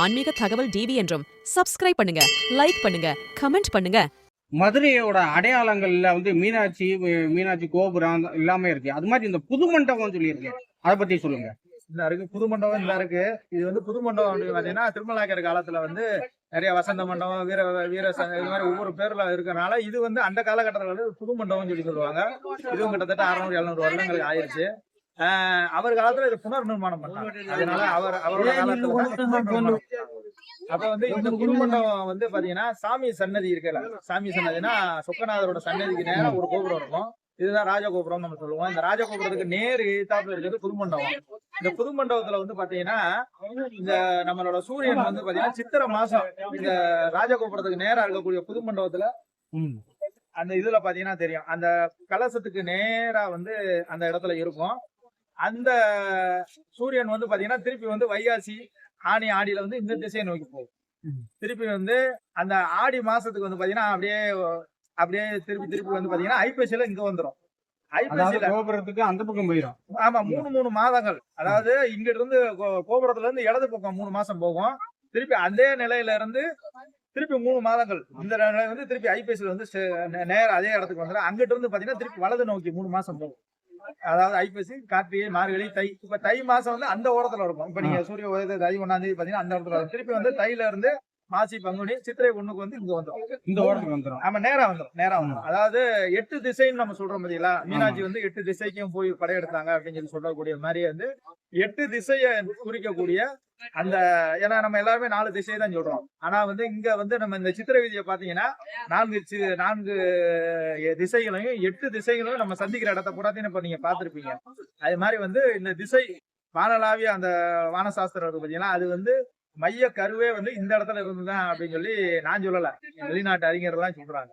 ஆன்மீக தகவல் டிவி என்றும் சப்ஸ்கிரைப் பண்ணுங்க, லைக் பண்ணுங்க, கமெண்ட் பண்ணுங்க. மதுரையோட அடையாளங்கள்ல வந்து மீனாட்சி கோபுரம் எல்லாமே இருக்கு. அது மாதிரி இந்த புது மண்டபம் சொல்லியிருக்கு, அதை பத்தி சொல்லுங்க. இந்த இருக்கு புது மண்டபம் இந்த இருக்கு. இது வந்து புது மண்டபம் அப்படின்னு பாத்தீங்கன்னா திருமலாக்கர் காலத்துல வந்து நிறைய வசந்த மண்டபம், வீர இது மாதிரி ஒவ்வொரு பேர்ல இருக்கிறனால இது வந்து அந்த காலகட்டத்தில் வந்து புது மண்டபம் சொல்லி சொல்லுவாங்க. இதுவும் கிட்டத்தட்ட 600-700 வருடங்களுக்கு ஆயிடுச்சு. அவர் காலத்துல இது புனர் நிர்மாணம் பண்ணாங்க. அதனால அவரோட காலத்துல அப்ப வந்து இந்த புது மண்டபம் வந்து பாத்தீங்கன்னா சாமி சன்னதி இருக்குல்ல, சாமி சன்னதினா சொக்கநாதரோட சன்னதிக்கு நேரம் ஒரு கோபுரம் இருக்கும். இதுதான் ராஜகோபுரம் நம்ம சொல்லுவோம். இந்த ராஜகோபுரத்துக்கு நேர் எதிர்த்தாப்புல இருக்கிறது புது மண்டபம். இந்த புது மண்டபத்துல வந்து பாத்தீங்கன்னா இந்த நம்மளோட சூரியன் வந்து பாத்தீங்கன்னா சித்திரை மாசம் இந்த ராஜகோபுரத்துக்கு நேரா இருக்கக்கூடிய புது மண்டபத்துல அந்த இதுல பாத்தீங்கன்னா தெரியும், அந்த கலசத்துக்கு நேரா வந்து அந்த இடத்துல இருக்கும். அந்த சூரியன் வந்து பாத்தீங்கன்னா திருப்பி வந்து வைகாசி ஆணி ஆடியில வந்து இந்த திசையை நோக்கி போகும். திருப்பி வந்து அந்த ஆடி மாசத்துக்கு வந்து பாத்தீங்கன்னா அப்படியே திருப்பி வந்து பாத்தீங்கன்னா ஐப்பசியில இங்க வந்துடும். ஐப்பசியில கோபுரத்துக்கு அந்த பக்கம் போயிடும். ஆமா, 3 மாதங்கள். அதாவது இங்க இருந்து கோபுரத்துல இருந்து இடது பக்கம் 3 மாசம் போகும். திருப்பி அதே நிலையில இருந்து திருப்பி 3 மாதங்கள் இந்த நிலை வந்து திருப்பி ஐப்பசியில வந்து நேரம் அதே இடத்துக்கு வந்துடும். அங்கிட்டு இருந்து பாத்தீங்கன்னா திருப்பி வலது நோக்கி 3 மாசம் போகும். அதாவது ஐப்பசி, கார்த்திகை, மார்கழி, தை. இப்ப தை மாசம் வந்து அந்த ஓரத்துல இருக்கும். இப்ப நீங்க சூரிய உதயத்தை தை 1ஆம் தேதி பாத்தீங்கன்னா அந்த இடத்துல வரும். திருப்பி வந்து தைல இருந்து மாசி, பங்குனி, சித்திரை 1க்கு வந்து இங்க வந்துடும். இந்த ஓரத்துக்கு வந்துடும். ஆமா, நேரம் வந்துடும். அதாவது 8 திசைன்னு நம்ம சொல்றோம் பாத்தீங்களா, மீனாட்சி வந்து 8 திசைக்கும் போய் படையெடுத்தாங்க அப்படின்னு சொல்லி சொல்லக்கூடிய மாதிரி வந்து 8 திசையை குறிக்கக்கூடிய அந்த, ஏன்னா நம்ம எல்லாருமே 4 திசையை தான் சொல்றோம். ஆனா வந்து இங்க வந்து நம்ம இந்த சித்திரை வீதியை பாத்தீங்கன்னா 4 திசைகளையும் 8 திசைகளையும் நம்ம சந்திக்கிற இடத்த பூராத்தையும் இப்ப நீங்க பாத்திருப்பீங்க. அது மாதிரி வந்து இந்த திசை வானளாவிய அந்த வானசாஸ்திரம் இருக்கு பாத்தீங்கன்னா, அது வந்து மைய கருவே வந்து இந்த இடத்துல இருந்துதான் அப்படின்னு சொல்லி நான் சொல்லல, வெளிநாட்டு அறிஞர்கள் எல்லாம் சொல்றாங்க.